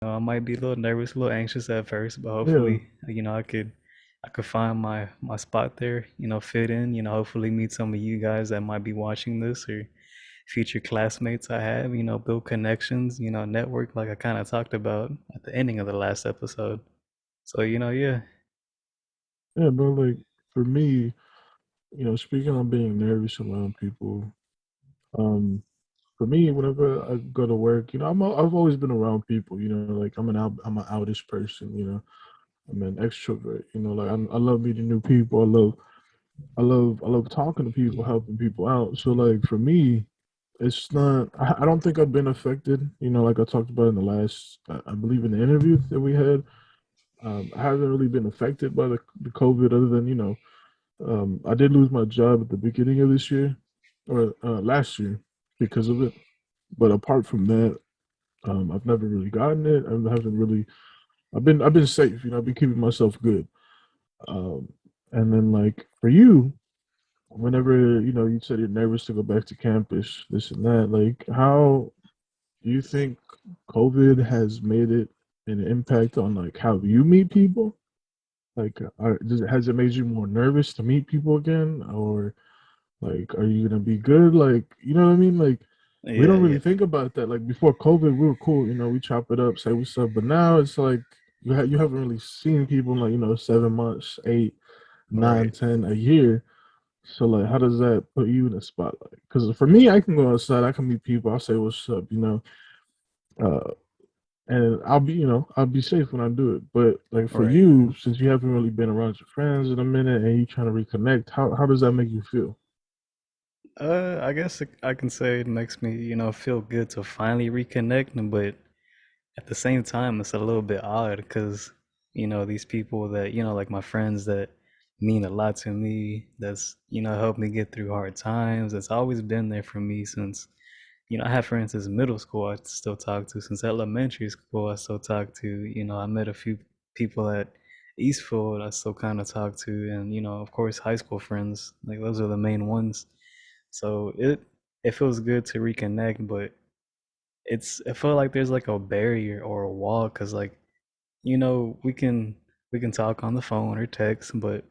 I might be a little nervous, a little anxious at first, but Yeah, hopefully, I could find my spot there, fit in, hopefully meet some of you guys that might be watching this or future classmates I have, build connections, network like I kind of talked about at the ending of the last episode. So, yeah. yeah, bro. Like for me, speaking on being nervous around people, um, for me, whenever I go to work, I've always been around people. Like I'm an outish person. I'm an extrovert. Like I love meeting new people. I love talking to people, helping people out. So like for me, it's not. I don't think I've been affected. Like I talked about in the last, I believe in the interview that we had. I haven't really been affected by the COVID, other than I did lose my job at the beginning of this year or last year because of it. But apart from that, I've never really gotten it. I haven't really. I've been safe. I've been keeping myself good. Um, and then like for you, whenever you said you're nervous to go back to campus, this and that. Like, how do you think COVID has made it an impact on like how you meet people? Like, has it made you more nervous to meet people again, or like, are you gonna be good? Like, you know what I mean? Like, we Yeah, don't yeah. really think about that. Like before COVID, we were cool. We chop it up, say what's up. But now it's like you haven't really seen people in like 7 months, eight, nine, Right. 10, a year. So like, how does that put you in a spotlight? Because for me, I can go outside, I can meet people, I'll say what's up, uh, and I'll be safe when I do it. But like for Right. you, since you haven't really been around your friends in a minute and you trying to reconnect, how does that make you feel? I guess I can say it makes me, feel good to finally reconnect, but at the same time, it's a little bit odd because, these people that, like my friends that mean a lot to me, that's, helped me get through hard times, that's always been there for me since, I have friends since middle school I still talk to, since elementary school I still talk to, I met a few people at Eastfield I still kind of talk to, and, of course, high school friends, like those are the main ones. So it feels good to reconnect, but I feel like there's like a barrier or a wall because like we can talk on the phone or text, but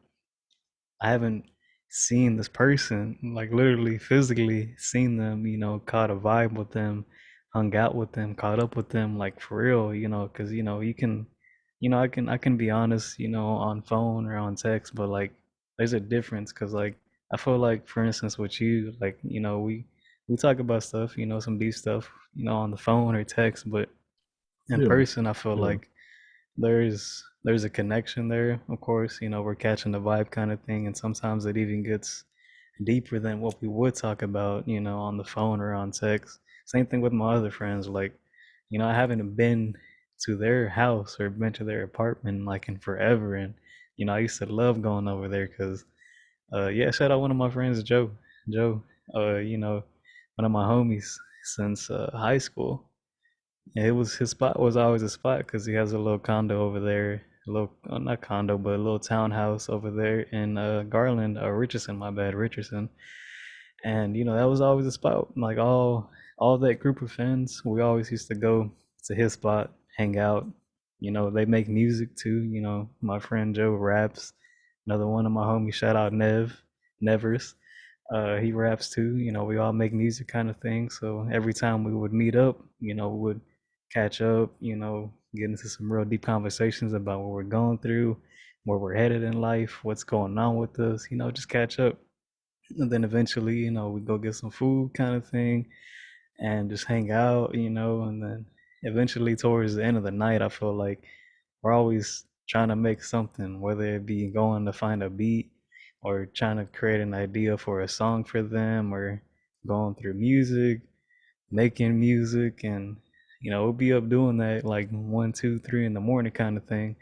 I haven't seen this person, like literally physically seen them, caught a vibe with them, hung out with them, caught up with them, like for real, because you can, I can be honest, on phone or on text, but like there's a difference because like I feel like for instance with you, like we talk about stuff, some deep stuff, on the phone or text, but in Yeah, person, I feel yeah, like there's a connection there. Of course, we're catching the vibe kind of thing, and sometimes it even gets deeper than what we would talk about, on the phone or on text. Same thing with my other friends. Like, I haven't been to their house or been to their apartment like in forever, and I used to love going over there because, yeah, shout out one of my friends, Joe. Joe, one of my homies since high school. Yeah, it was his spot was always a spot because he has a little condo over there, a little not condo but a little townhouse over there in Garland, Richardson, my bad, Richardson. And that was always a spot. Like all that group of friends, we always used to go to his spot, hang out. They make music too. My friend Joe raps. Another one of my homies, shout out Nevers. He raps too. We all make music kind of thing. So every time we would meet up, we would catch up, get into some real deep conversations about what we're going through, where we're headed in life, what's going on with us, just catch up. And then eventually, we go get some food kind of thing and just hang out, and then eventually towards the end of the night, I feel like we're always trying to make something, whether it be going to find a beat or trying to create an idea for a song for them or going through music, making music, and we'll be up doing that like 1, 2, 3 in the morning kind of thing.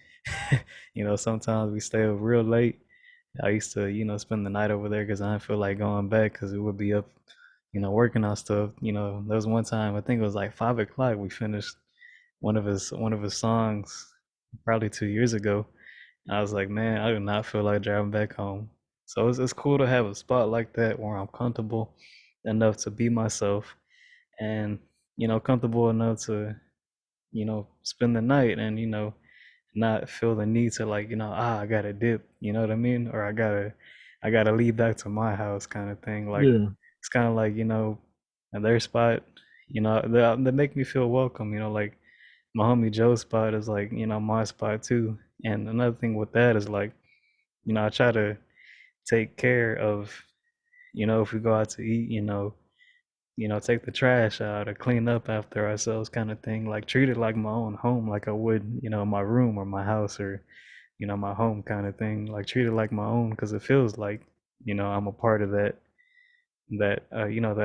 Sometimes we stay up real late. I used to, spend the night over there because I didn't feel like going back because we would be up, working on stuff. There was one time I think it was like 5 o'clock. We finished one of his songs probably 2 years ago. I was like, man, I do not feel like driving back home. So it's cool to have a spot like that where I'm comfortable enough to be myself and comfortable enough to spend the night and not feel the need to like I gotta dip, you know what I mean, or I gotta leave back to my house kind of thing. Like Yeah, it's kind of like at their spot, they make me feel welcome. Like my homie Joe's spot is like my spot too. And another thing with that is like I try to take care of if we go out to eat, take the trash out or clean up after ourselves kind of thing. Like treat it like my own home, like I would, my room or my house or, my home kind of thing. Like treat it like my own because it feels like, I'm a part of that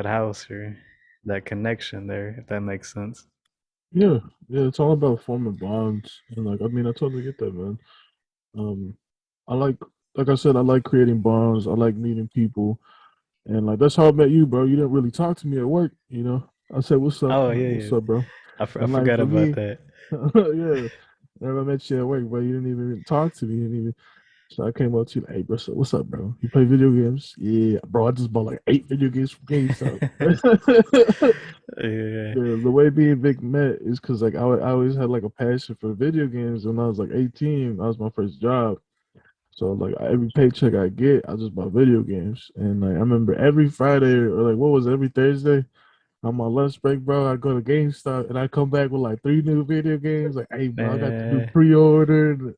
house or that connection there, if that makes sense. yeah, yeah. It's all about forming bonds, and like I mean, I totally get that, man. Um, I like I said, I like creating bonds. I like meeting people, and like that's how I met you, bro. You didn't really talk to me at work, you know. I said, "What's up? Oh Like, yeah, what's yeah. up, bro?" I And like forgot for about me, that. yeah. Whenever I met you at work, bro, you didn't even talk to me. You didn't even. So I came up to you, like, hey, bro, so what's up, bro? You play video games? Yeah, bro. I just bought like 8 video games from GameStop. Yeah, Yeah, the way me and Vic met is because like I always had like a passion for video games when I was like 18. That was my first job. So like every paycheck I get, I just buy video games. And like I remember every Friday or like what was it, every Thursday on my lunch break, bro, I go to GameStop and I come back with like 3 new video games. Like, hey, bro, I got to do man. pre-order.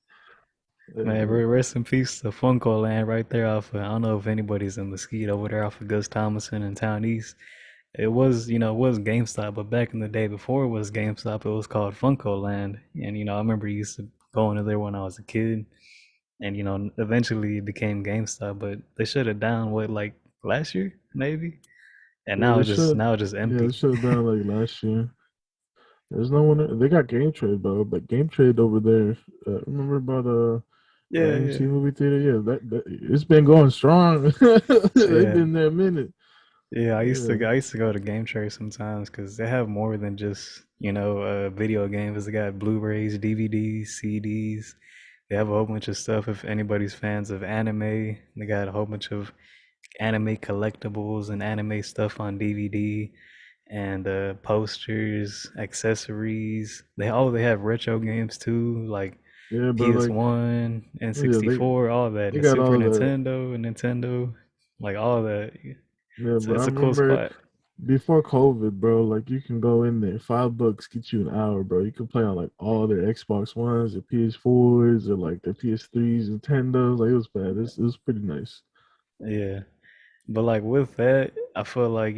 Yeah, Man, bro. rest in peace to Funko Land right there off of, I don't know if anybody's in Mesquite over there off of Gus Thomason and Town East. It was GameStop, but back in the day before it was GameStop, it was called Funko Land. And, I remember used to going to there when I was a kid. And, eventually it became GameStop, but they shut it down, what, like last year, maybe? And Yeah, now they it's just should. now it's just Yeah, they empty. shut it down like last year. There's no one. They got Game Trade, bro. But Game Trade over there. Remember about Yeah, AMC yeah. movie theater? Yeah, that it's been going strong. They've Yeah. been there a minute. Yeah, I used Yeah, to I used to go to Game Trade sometimes because they have more than just video games. They got Blu-rays, DVDs, CDs. They have a whole bunch of stuff. If anybody's fans of anime, they got a whole bunch of anime collectibles and anime stuff on DVD and posters, accessories. They have retro games too, like yeah, bro. Like, PS1, yeah, N64, all that, and they the got Super all that. Nintendo, like all that. Yeah, So bro. I it's a cool remember spot. before COVID, bro. Like, you can go in there, $5 get you an hour, bro. You can play on like all their Xbox Ones, their PS4s, or like their PS3s, Nintendos. Like, it was bad. It was pretty nice. Yeah. But like with that, I feel like,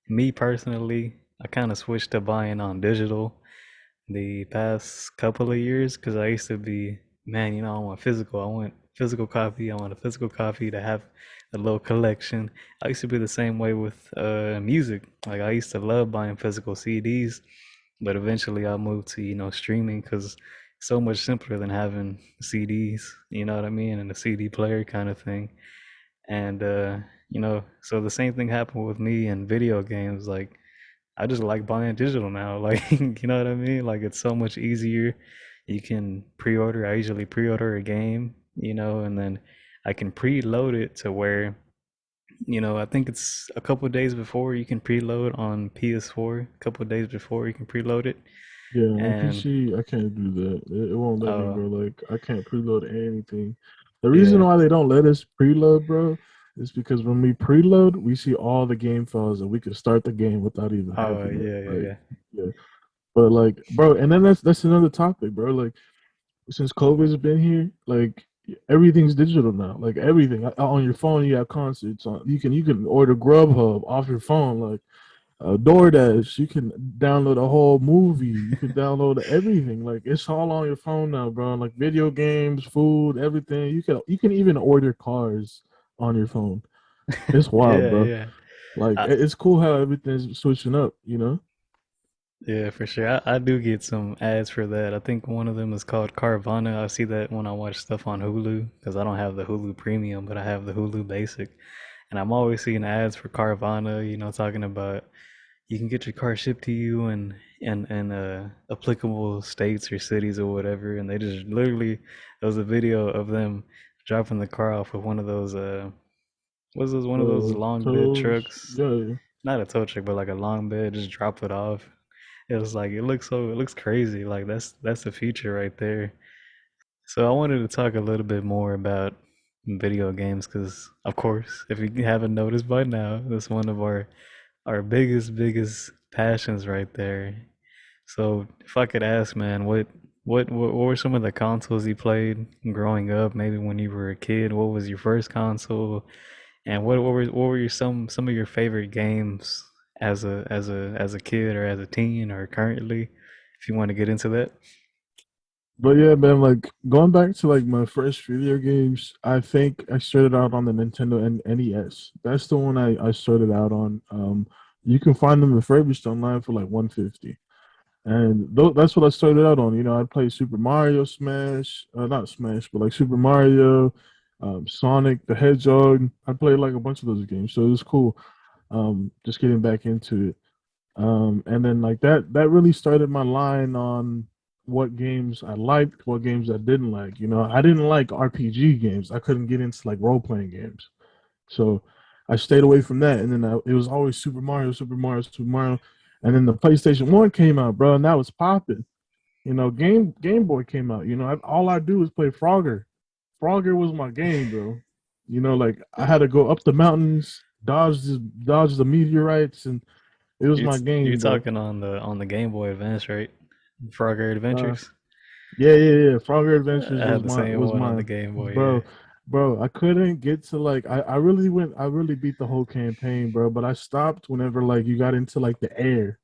me personally, I kind of switched to buying on digital the past couple of years because I used to be, man, I want physical. I want physical copy. I want a physical copy to have a little collection. I used to be the same way with music. Like I used to love buying physical CDs, but eventually I moved to, streaming because it's so much simpler than having CDs, you know what I mean, and a CD player kind of thing. And so the same thing happened with me in video games. Like I just like buying digital now. Like you know what I mean? Like it's so much easier. You can pre-order. I usually pre-order a game, and then I can preload it to where, I think it's a couple of days before you can preload on PS4. A couple of days before you can preload it. Yeah, on And PC, I can't do that. It won't let me, uh bro. Like, I can't preload anything. The reason yeah. why they don't let us preload, bro, is because when we preload, we see all the game files and we can start the game without even Oh having it. yeah, yeah, Like, yeah. yeah. But like, bro, and then that's another topic, bro. Like, since COVID's been here, like everything's digital now. Like everything on your phone, you have concerts on. You can order Grubhub off your phone. Like DoorDash, you can download a whole movie. You can download everything. Like it's all on your phone now, bro. Like video games, food, everything. You can even order cars on your phone. It's wild, Yeah, bro. yeah. Like I, it's cool how everything's switching up. You know? Yeah, for sure. I do get some ads for that. I think one of them is called Carvana. I see that when I watch stuff on Hulu because I don't have the Hulu Premium, but I have the Hulu Basic. And I'm always seeing ads for Carvana, talking about you can get your car shipped to you in applicable states or cities or whatever. And they just literally, there was a video of them dropping the car off with one of those, was this one of those long bed Toes. trucks? Yeah, Not a tow truck, but like a long bed, just drop it off It was like it looks crazy. Like that's the future right there. So I wanted to talk a little bit more about video games because, of course, if you haven't noticed by now, that's one of our biggest passions right there. So if I could ask, man, what were some of the consoles you played growing up? Maybe when you were a kid, what was your first console? And what were your some of your favorite games as a kid or as a teen or currently, if you want to get into that? But yeah, man, like going back to like my first video games, I think I started out on the Nintendo NES. That's the one I started out on. You can find them refurbished online for like 150. And that's what I started out on. You know, I played Super Mario Smash, not Smash, but like Super Mario, Sonic the Hedgehog. I played like a bunch of those games, so it was cool. Just getting back into it. And then like that really started my line on what games I liked, what games I didn't like. You know, I didn't like RPG games. I couldn't get into like role playing games, so I stayed away from that. And then it was always Super Mario, Super Mario, Super Mario. And then the PlayStation One came out, bro, and that was popping. You know, Game Boy came out. You know, all I do is play Frogger. Frogger was my game, bro. You know, like I had to go up the mountains, dodge the meteorites, and it was my You're game, bro. talking on the Game Boy Advance, right? Frogger Uh, Adventures. yeah. Frogger Adventures I had the same was one on the mine, Game Boy. Yeah, bro. I couldn't get to like I really beat the whole campaign, bro. But I stopped whenever like you got into like the air,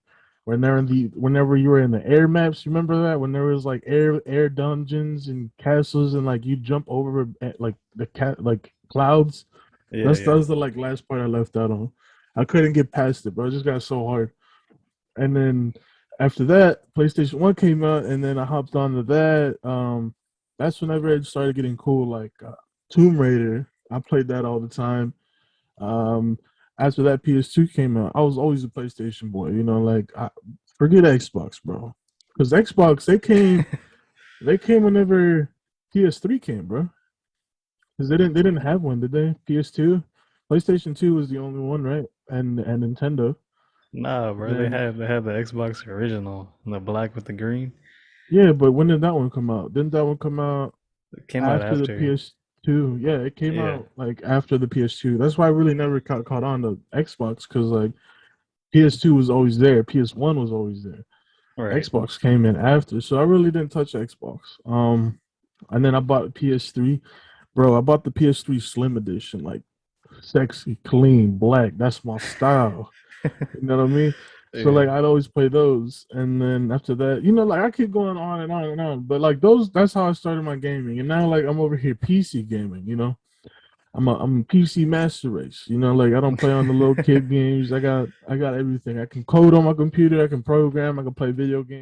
whenever you were in the air maps. You remember that when there was like air dungeons and castles and like you jump over like the cat like clouds. yeah. That's the like last part I left out on. I couldn't get past it, bro. It just got so hard. And then after that, PlayStation One came out, and then I hopped onto that. That's whenever it started getting cool, like Tomb Raider. I played that all the time. Um, After that, PS2 came out. I was always a PlayStation boy. You know, like forget Xbox, bro, because Xbox they came whenever PS3 came, bro. Because they didn't have one, did they? PS2, PlayStation 2 was the only one, right? And Nintendo. Nah, And bro, then they had the Xbox original, the black with the green. yeah, but when did that one come out? Didn't that one come out It came out after the after. PS2? Yeah, it came Yeah, out like after the PS2. That's why I really never caught on to Xbox because like PS2 was always there, PS1 was always there. right. Xbox came in after, so I really didn't touch Xbox. And then I bought PS3, bro. I bought the PS3 Slim Edition, like sexy, clean, black. That's my style. You know what I mean? So Yeah. like I'd always play those, and then after that, you know, like I keep going on and on and on. But like those, that's how I started my gaming, and now like I'm over here PC gaming. You know, I'm a PC master race. You know, like I don't play on the little kid games. I got everything. I can code on my computer. I can program. I can play video games.